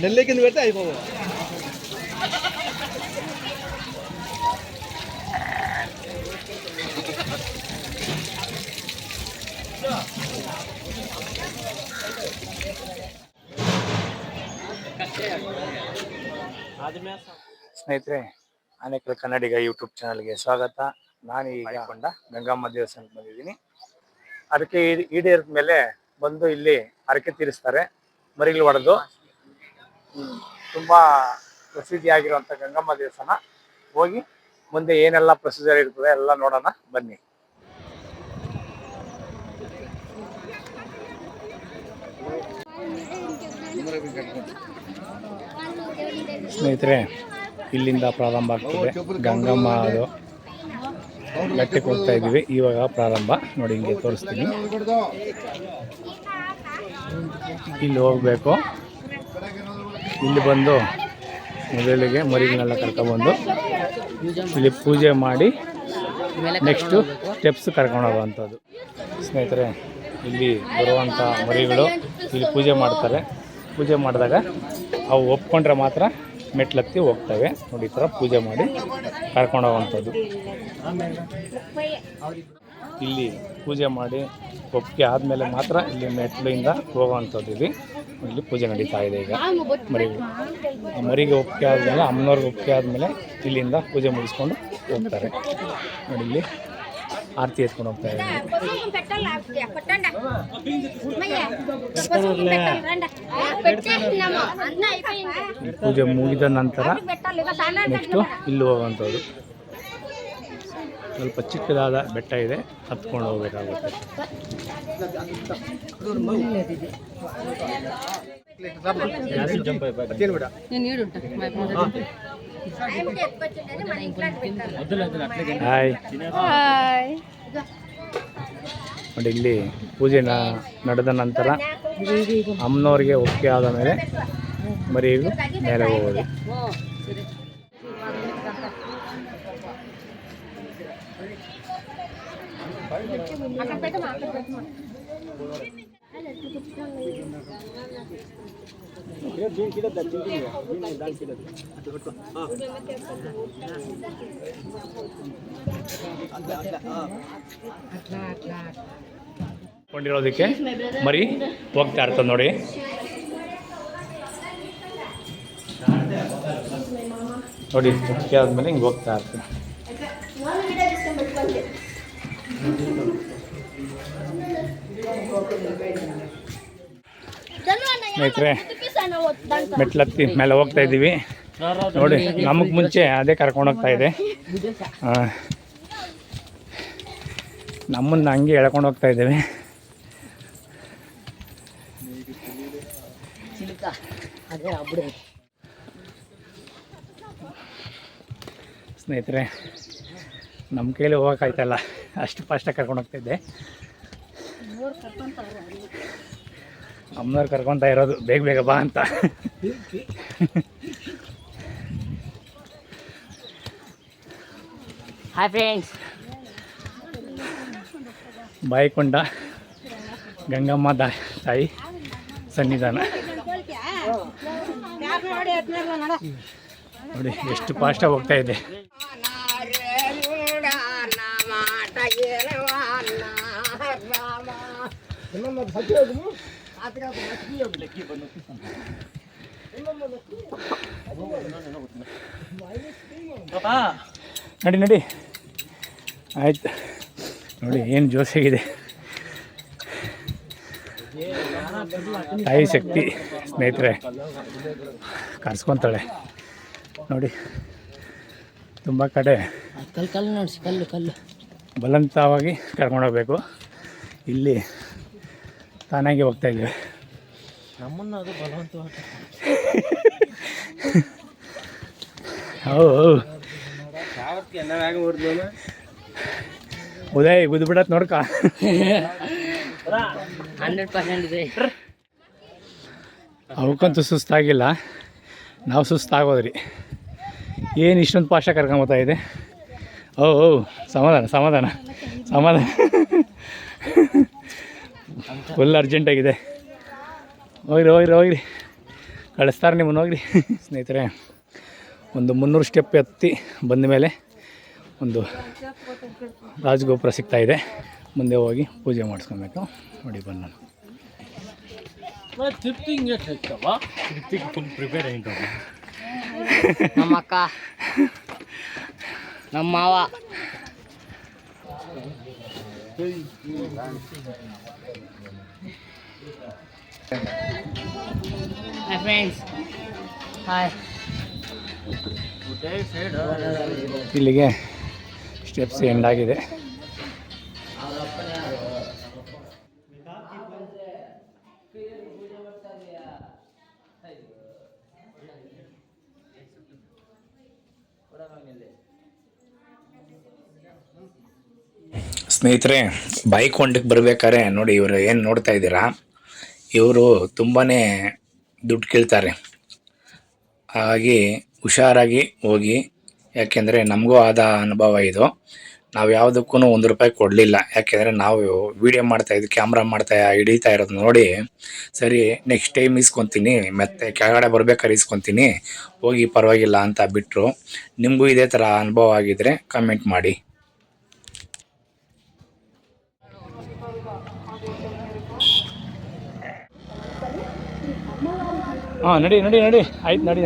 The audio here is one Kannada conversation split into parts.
నెల్లకి పెడితే అయిపోవు. ಸ್ನೇಹಿತರೆ, ಅನೇಕರ ಕನ್ನಡಿಗ ಯೂಟ್ಯೂಬ್ ಚಾನಲ್ಗೆ ಸ್ವಾಗತ. ನಾನು ಈಗ ಗಂಗಮ್ಮ ದೇವಸ್ಥಾನಕ್ಕೆ ಬಂದಿದ್ದೀನಿ. ಅದಕ್ಕೆ ಈಡೇರಿದ ಮೇಲೆ ಬಂದು ಇಲ್ಲಿ ಹರಕೆ ತೀರಿಸ್ತಾರೆ, ಮರಿಗಳು ಹೊಡೆದು. ತುಂಬಾ ಪ್ರಸಿದ್ಧಿಯಾಗಿರುವಂಥ ಗಂಗಮ್ಮ ದೇವಸ್ಥಾನ. ಹೋಗಿ ಮುಂದೆ ಏನೆಲ್ಲ ಪ್ರೊಸೀಜರ್ ಇರ್ತದೆ ಎಲ್ಲ ನೋಡೋಣ ಬನ್ನಿ. ಸ್ನೇಹಿತರೆ, ಇಲ್ಲಿಂದ ಪ್ರಾರಂಭ ಆಗ್ತದೆ ಗಂಗಮ್ಮ. ಅದು ಗಟ್ಟಿಗೆ ಹೋಗ್ತಾ ಇದ್ದೀವಿ, ಇವಾಗ ಪ್ರಾರಂಭ ನೋಡಿ. ಹಿಂಗೆ ತೋರಿಸ್ತೀನಿ, ಇಲ್ಲಿ ಹೋಗ್ಬೇಕು. ಇಲ್ಲಿ ಬಂದು ಮೊದಲಿಗೆ ಮರಿಗಳನ್ನೆಲ್ಲ ಕರ್ಕೊಬಂದು ಇಲ್ಲಿ ಪೂಜೆ ಮಾಡಿ ನೆಕ್ಸ್ಟು ಸ್ಟೆಪ್ಸ್ ಕರ್ಕೊಂಡು ಹೋಗುವಂಥದ್ದು. ಸ್ನೇಹಿತರೆ, ಇಲ್ಲಿ ಬರುವಂಥ ಮರಿಗಳು ಇಲ್ಲಿ ಪೂಜೆ ಮಾಡ್ತಾರೆ. ಪೂಜೆ ಮಾಡಿದಾಗ ಅವು ಒಪ್ಕೊಂಡ್ರೆ ಮಾತ್ರ ಮೆಟ್ಲತ್ತಿ ಹೋಗ್ತವೆ. ನೋಡಿ, ಈ ಥರ ಪೂಜೆ ಮಾಡಿ ಕರ್ಕೊಂಡು ಹೋಗುವಂಥದ್ದು. ಇಲ್ಲಿ ಪೂಜೆ ಮಾಡಿ ಒಪ್ಪಿಗೆ ಆದಮೇಲೆ ಮಾತ್ರ ಇಲ್ಲಿ ಮೆಟ್ಲಿಂದ ಹೋಗುವಂಥದ್ದು. ಇಲ್ಲಿ ಪೂಜೆ ನಡೀತಾ ಇದೆ ಈಗ ಮರಿಗೆ ಒಪ್ಪಿಗೆ ಆದಮೇಲೆ, ಅಮ್ಮನವ್ರಿಗೆ ಒಪ್ಪಿಗೆ ಆದಮೇಲೆ ಇಲ್ಲಿಂದ ಪೂಜೆ ಮುಗಿಸ್ಕೊಂಡು ಹೋಗ್ತಾರೆ. ನೋಡಿ, ಇಲ್ಲಿ ಆರತಿ ಎತ್ಕೊಂಡು ಹೋಗ್ತಾ ಇದ್ದಾರೆ. ಪೂಜೆ ಮುಗಿದ ನಂತರ ನೆಕ್ಸ್ಟು ಇಲ್ಲಿ ಹೋಗುವಂಥದ್ದು. ಸ್ವಲ್ಪ ಚಿಕ್ಕದಾದ ಬೆಟ್ಟ ಇದೆ, ಹತ್ಕೊಂಡು ಹೋಗ್ಬೇಕಾಗುತ್ತೆ. ಹಾಯ್. ನೋಡಿ, ಇಲ್ಲಿ ಪೂಜೆ ನಡೆದ ನಂತರ ಅಮ್ಮನವ್ರಿಗೆ ಒಪ್ಪಿಗೆ ಆದ ಮೇಲೆ ಮರಿಗೂ ಮೇಲೆ ಹೋಗೋದು. ಕೊಂಡಿರೋದಕ್ಕೆ ಮರಿ ಹೋಗ್ತಾ ಇರ್ತದೆ ನೋಡಿ. ನೋಡಿ, ಮುಖ್ಯ ಆದ್ಮೇಲೆ ಹಿಂಗೆ ಹೋಗ್ತಾ ಇರ್ತದೆ. ಸ್ನೇಹಿತರೆ, ಮೆಟ್ಲತ್ತಿ ಮೇಲೆ ಹೋಗ್ತಾ ಇದ್ದೀವಿ ನೋಡಿ. ನಮಗೆ ಮುಂಚೆ ಅದೇ ಕರ್ಕೊಂಡು ಹೋಗ್ತಾ ಇದೆ. ನಮ್ಮನ್ನು ಹಂಗೆ ಎಳ್ಕೊಂಡು ಹೋಗ್ತಾ ಇದ್ದೇವೆ. ಸ್ನೇಹಿತರೆ, ನಮ್ಮ ಕೈಲಿ ಹೋಗೋಕ್ಕಾಯ್ತಲ್ಲ, ಅಷ್ಟು ಫಾಸ್ಟಾಗಿ ಕರ್ಕೊಂಡು ಹೋಗ್ತಾಯಿದ್ದೆ. ಅಮ್ಮನವ್ರು ಕರ್ಕೊತಾ ಇರೋದು ಬೇಗ ಬೇಗ ಬಾ ಅಂತ. Hi friends. ಬಾಯಿಕೊಂಡ ಗಂಗಮ್ಮ ತಾಯಿ ಸನ್ನಿಧಾನ ನೋಡಿ, ಎಷ್ಟು ಫಾಸ್ಟಾಗಿ ಹೋಗ್ತಾ ಇದೆ. ನಡಿ ನಡಿ, ಆಯ್ತು. ನೋಡಿ, ಏನು ಜೋಶಾಗಿದೆ. ತಾಯಿ ಶಕ್ತಿ ಸ್ನೇಹಿತರೆ ಕರ್ಸ್ಕೊತಾಳೆ ನೋಡಿ. ತುಂಬ ಕಡೆ ಬಲವಂತವಾಗಿ ಕರ್ಕೊಂಡೋಗ್ಬೇಕು. ಇಲ್ಲಿ ತಾನಾಗಿ ಹೋಗ್ತಾ ಇದ್ದೀವಿ. ನಮ್ಮನ್ನು ಅದು ಬಲವಂತವಾಗಿ ಉದಯ್ ಗುದ್ದು ಬಿಡತ್ ನೋಡ್ಕ. 100% ಇದೆ. ಅವಕ್ಕಂತೂ ಸುಸ್ತಾಗಿಲ್ಲ, ನಾವು ಸುಸ್ತಾಗೋದ್ರಿ. ಏನು ಇಷ್ಟೊಂದು ಪಾಶ ಕರ್ಕೊಂಬತ್ತಾ ಇದೆ. ಓ ಸಮಾಧಾನ ಸಮಾಧಾನ ಸಮಾಧಾನ. ಫುಲ್ ಅರ್ಜೆಂಟಾಗಿದೆ. ಹೋಗ್ರಿ ಕಳಿಸ್ತಾರೆ ನಿಮ್ಮನ್ನು, ಹೋಗ್ರಿ. ಸ್ನೇಹಿತರೆ, ಒಂದು 300 ಸ್ಟೆಪ್ ಎತ್ತಿ ಬಂದ ಮೇಲೆ ಒಂದು ರಾಜಗೋಪುರ ಸಿಗ್ತಾಯಿದೆ. ಮುಂದೆ ಹೋಗಿ ಪೂಜೆ ಮಾಡಿಸ್ಕೊಬೇಕು. ನೋಡಿ ಬಂದು ಫುಲ್ ಪ್ರಿಪೇರ್ ಆಗಿತ್ತು. ನಮ್ಮ ಅಕ್ಕ, ನಮ್ಮ ಮಾವ, ಫ್ರೆಂಡ್ಸ್, ಹಾಯ್. ಇಲ್ಲಿಗೆ ಸ್ಟೆಪ್ಸ್ ಎಂಡ್ ಆಗಿದೆ. ಸ್ನೇಹಿತರೆ, ಬೈಕ್ ಹೊಂಡಕ್ಕೆ ಬರ್ಬೇಕಾದ್ರೆ ನೋಡಿ, ಇವರು ಏನು ನೋಡ್ತಾ ಇದ್ದೀರಾ, ಇವರು ತುಂಬಾ ದುಡ್ಡು ಕೇಳ್ತಾರೆ. ಹಾಗಾಗಿ ಹುಷಾರಾಗಿ ಹೋಗಿ, ಯಾಕೆಂದರೆ ನಮಗೂ ಆದ ಅನುಭವ ಇದು. ನಾವು ಯಾವುದಕ್ಕೂ 1 ರೂಪಾಯಿ ಕೊಡಲಿಲ್ಲ, ಯಾಕೆಂದರೆ ನಾವು ವೀಡಿಯೋ ಮಾಡ್ತಾಯಿದ್ದು, ಕ್ಯಾಮ್ರಾ ಹಿಡಿತಾ ಇರೋದು ನೋಡಿ, ಸರಿ ನೆಕ್ಸ್ಟ್ ಟೈಮ್ ಇಸ್ಕೊತೀನಿ, ಮತ್ತೆ ಕೆಳಗಡೆ ಬರ್ಬೇಕಾದ್ರೆ ಇಸ್ಕೊತೀನಿ, ಹೋಗಿ ಪರವಾಗಿಲ್ಲ ಅಂತ ಬಿಟ್ಟರು. ನಿಮಗೂ ಇದೇ ಥರ ಅನುಭವ ಆಗಿದ್ದರೆ ಕಮೆಂಟ್ ಮಾಡಿ. ಹಾಂ, ನಡಿ ಆಯ್ತು, ನಡಿ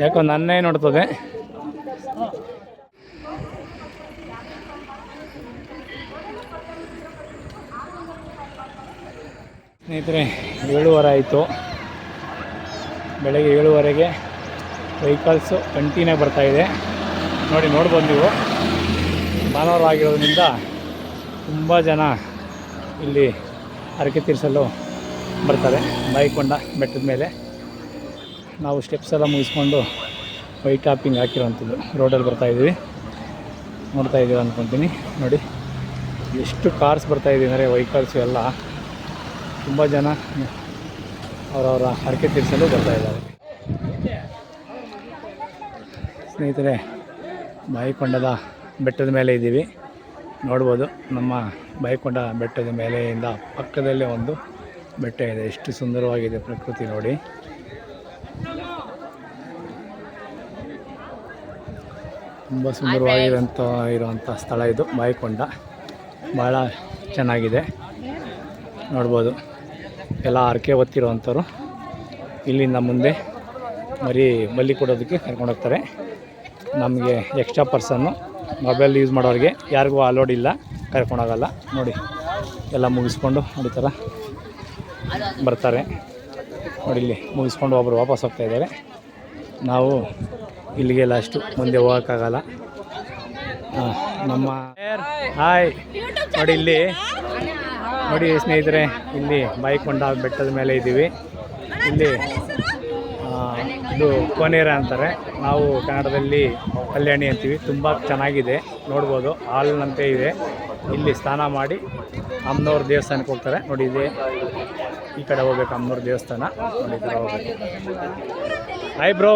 ಯಾಕೋ ನನ್ನೇ ನೋಡ್ತದೆ. ಸ್ನೇಹಿತರೆ, 7:15 ಆಯಿತು. ಬೆಳಗ್ಗೆ 7:15ಗೆ ವೆಹಿಕಲ್ಸು ಕಂಟಿನ್ಯೂ ಬರ್ತಾಯಿದೆ. ನೋಡ್ಬೋದು ನೀವು. ಭಾನುವಾರ ಆಗಿರೋದ್ರಿಂದ ತುಂಬ ಜನ ಇಲ್ಲಿ ಹರಕೆ ತೀರಿಸಲು ಬರ್ತಾರೆ. ಬಾಯಿಕೊಂಡ ಬೆಟ್ಟದ ಮೇಲೆ ನಾವು ಸ್ಟೆಪ್ಸ್ ಎಲ್ಲ ಮುಗಿಸ್ಕೊಂಡು ವೈಟ್ ಟಾಪಿಂಗ್ ಹಾಕಿರೋವಂಥದ್ದು ರೋಡಲ್ಲಿ ಬರ್ತಾಯಿದ್ದೀವಿ. ನೋಡ್ತಾ ಇದ್ದೀರ ಅಂದ್ಕೊತೀನಿ. ನೋಡಿ ಎಷ್ಟು ಕಾರ್ಸ್ ಬರ್ತಾಯಿದೆ ಅಂದರೆ, ವೆಹಿಕಲ್ಸು ಎಲ್ಲ ತುಂಬ ಜನ ಅವರವರ ಹರಕೆ ತೀರಿಸಲು ಬರ್ತಾಯಿದ್ದಾರೆ. ಸ್ನೇಹಿತರೆ, ಬಾಯಿಕೊಂಡದ ಬೆಟ್ಟದ ಮೇಲೆ ಇದ್ದೀವಿ. ನೋಡ್ಬೋದು, ನಮ್ಮ ಬಾಯಿಕೊಂಡ ಬೆಟ್ಟದ ಮೇಲೆಯಿಂದ ಪಕ್ಕದಲ್ಲೇ ಒಂದು ಬೆಟ್ಟ ಇದೆ. ಎಷ್ಟು ಸುಂದರವಾಗಿದೆ ಪ್ರಕೃತಿ ನೋಡಿ. ತುಂಬ ಇರುವಂಥ ಸ್ಥಳ ಇದು ಬಾಯಿಕೊಂಡ. ಭಾಳ ಚೆನ್ನಾಗಿದೆ. ನೋಡ್ಬೋದು, ಎಲ್ಲ ಹರಕೆ ಹೊತ್ತಿರೋವಂಥವ್ರು ಇಲ್ಲಿಂದ ಮುಂದೆ ಬಲಿ ಕೊಡೋದಕ್ಕೆ ಕರ್ಕೊಂಡೋಗ್ತಾರೆ. ನಮಗೆ ಎಕ್ಸ್ಟ್ರಾ ಪರ್ಸನ್ನು, ಮೊಬೈಲ್ ಯೂಸ್ ಮಾಡೋರಿಗೆ ಯಾರಿಗೂ ಅಲೋಡ್ ಇಲ್ಲ, ಕರ್ಕೊಂಡೋಗಲ್ಲ. ನೋಡಿ, ಎಲ್ಲ ಮುಗಿಸ್ಕೊಂಡು ನೋಡಿ ಥರ ಬರ್ತಾರೆ. ನೋಡಿ, ಇಲ್ಲಿ ಮುಗಿಸ್ಕೊಂಡು ಒಬ್ಬರು ವಾಪಸ್ ಹೋಗ್ತಾ ಇದ್ದಾರೆ. ನಾವು ಇಲ್ಲಿಗೆ ಲಾಸ್ಟು, ಮುಂದೆ ಹೋಗೋಕ್ಕಾಗಲ್ಲ. ನಮ್ಮ ಹಾಯ್ ನೋಡಿ, ಇಲ್ಲಿ ನೋಡಿ ಸ್ನೇಹಿತರೆ, ಇಲ್ಲಿ ಬಾಯಿಕೊಂಡ ಬೆಟ್ಟದ ಮೇಲೆ ಇದ್ದೀವಿ. ಇಲ್ಲಿ ಇದು ಕೋನೇರ ಅಂತಾರೆ, ನಾವು ಕನ್ನಡದಲ್ಲಿ ಕಲ್ಯಾಣಿ ಅಂತೀವಿ. ತುಂಬ ಚೆನ್ನಾಗಿದೆ, ನೋಡ್ಬೋದು. ಹಾಲ್ನಂತೆ ಇದೆ. ಇಲ್ಲಿ ಸ್ನಾನ ಮಾಡಿ ಅಮ್ಮನವ್ರ ದೇವಸ್ಥಾನಕ್ಕೆ ಹೋಗ್ತಾರೆ. ನೋಡಿ, ಇದೆ ಈ ಕಡೆ ಹೋಗ್ಬೇಕು, ಅಮ್ಮನವ್ರ ದೇವಸ್ಥಾನ. ನೋಡಿ, ಈ ಕಡೆ ಹೋಗ್ಬೇಕು. Hi bro.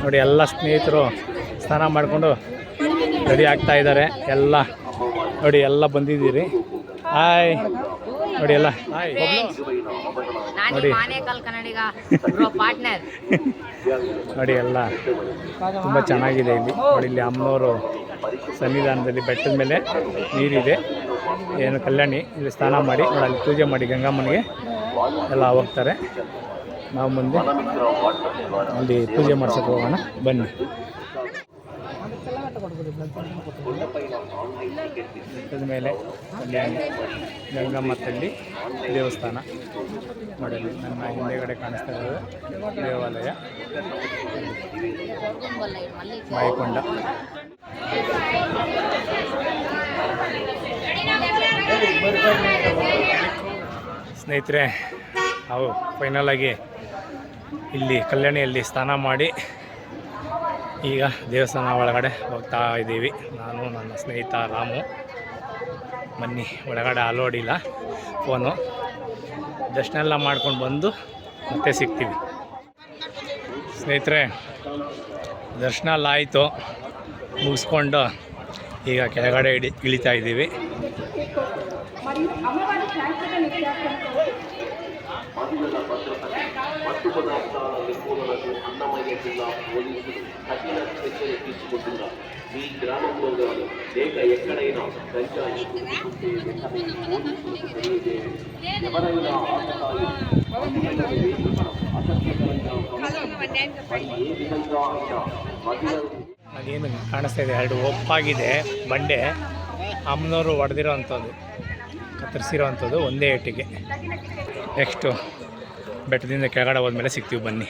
ನೋಡಿ, ಎಲ್ಲ ಸ್ನೇಹಿತರು ಸ್ನಾನ ಮಾಡಿಕೊಂಡು ರೆಡಿ ಆಗ್ತಾ ಇದ್ದಾರೆ. ಎಲ್ಲ ನೋಡಿ, ಎಲ್ಲ ಬಂದಿದ್ದೀರಿ. ಹಾಯ್ ನೋಡಿ, ಎಲ್ಲ ಹಾಯ್. ನೋಡಿ ನೋಡಿ, ಎಲ್ಲ ತುಂಬ ಚೆನ್ನಾಗಿದೆ ಇಲ್ಲಿ. ನೋಡಿ, ಇಲ್ಲಿ ಅಮ್ಮನವರು ಸನ್ನಿಧಾನದಲ್ಲಿ ಬೆಟ್ಟದ ಮೇಲೆ ನೀರಿದೆ, ಏನು ಕಲ್ಯಾಣಿ. ಇಲ್ಲಿ ಸ್ನಾನ ಮಾಡಿ ನೋಡಿ, ಅಲ್ಲಿ ಪೂಜೆ ಮಾಡಿ ಗಂಗಮ್ಮನಿಗೆ ಎಲ್ಲ ಹೋಗ್ತಾರೆ. ನಾವು ಮುಂದೆ ಅಲ್ಲಿ ಪೂಜೆ ಮಾಡ್ಸೋಕೆ ಹೋಗೋಣ, ಬನ್ನಿ. ಬೆಟ್ಟದ ಮೇಲೆ ಕಲ್ಯಾಣಿ ಗಂಗಮ್ಮ ತಲ್ಲಿ ದೇವಸ್ಥಾನ ನೋಡಿ. ನನ್ನ ಹಿಂದೆಗಡೆ ಕಾಣಿಸ್ತಾ ಇರೋದು ದೇವಾಲಯ ಬಾಯಿಕೊಂಡ. ಸ್ನೇಹಿತರೆ, ನಾವು ಫೈನಲ್ ಆಗಿ ಇಲ್ಲಿ ಕಲ್ಯಾಣಿಯಲ್ಲಿ ಸ್ನಾನ ಮಾಡಿ ಈಗ ದೇವಸ್ಥಾನ ಒಳಗಡೆ ಹೋಗ್ತಾ ಇದ್ದೀವಿ. ನಾನು ನನ್ನ ಸ್ನೇಹಿತ ರಾಮು. ಬನ್ನಿ, ಒಳಗಡೆ ಅಲೋಡಿಲ್ಲ ಫೋನು. ದರ್ಶನ ಎಲ್ಲ ಮಾಡ್ಕೊಂಡು ಬಂದು ಮತ್ತೆ ಸಿಗ್ತೀವಿ ಸ್ನೇಹಿತರೆ. ದರ್ಶನ ಎಲ್ಲ ಆಯಿತು, ಮುಗಿಸ್ಕೊಂಡು ಈಗ ಕೆಳಗಡೆ ಇಳಿತಾ ಇದ್ದೀವಿ. ಅದೇನು ಕಾಣಿಸ್ತಾ ಇದೆ, 2 ಒಪ್ಪಾಗಿದೆ ಬಂಡೆ. ಅಮ್ಮನವರು ಹೊಡೆದಿರೋ ಅಂಥದ್ದು, ಕತ್ತರಿಸಿರೋ ಅಂಥದ್ದು ಒಂದೇ ಏಟಿಗೆ. ನೆಕ್ಸ್ಟು ಬೆಟ್ಟದಿಂದ ಕೆಳಗಡೆ ಹೋದ್ಮೇಲೆ ಸಿಗ್ತೀವಿ ಬನ್ನಿ.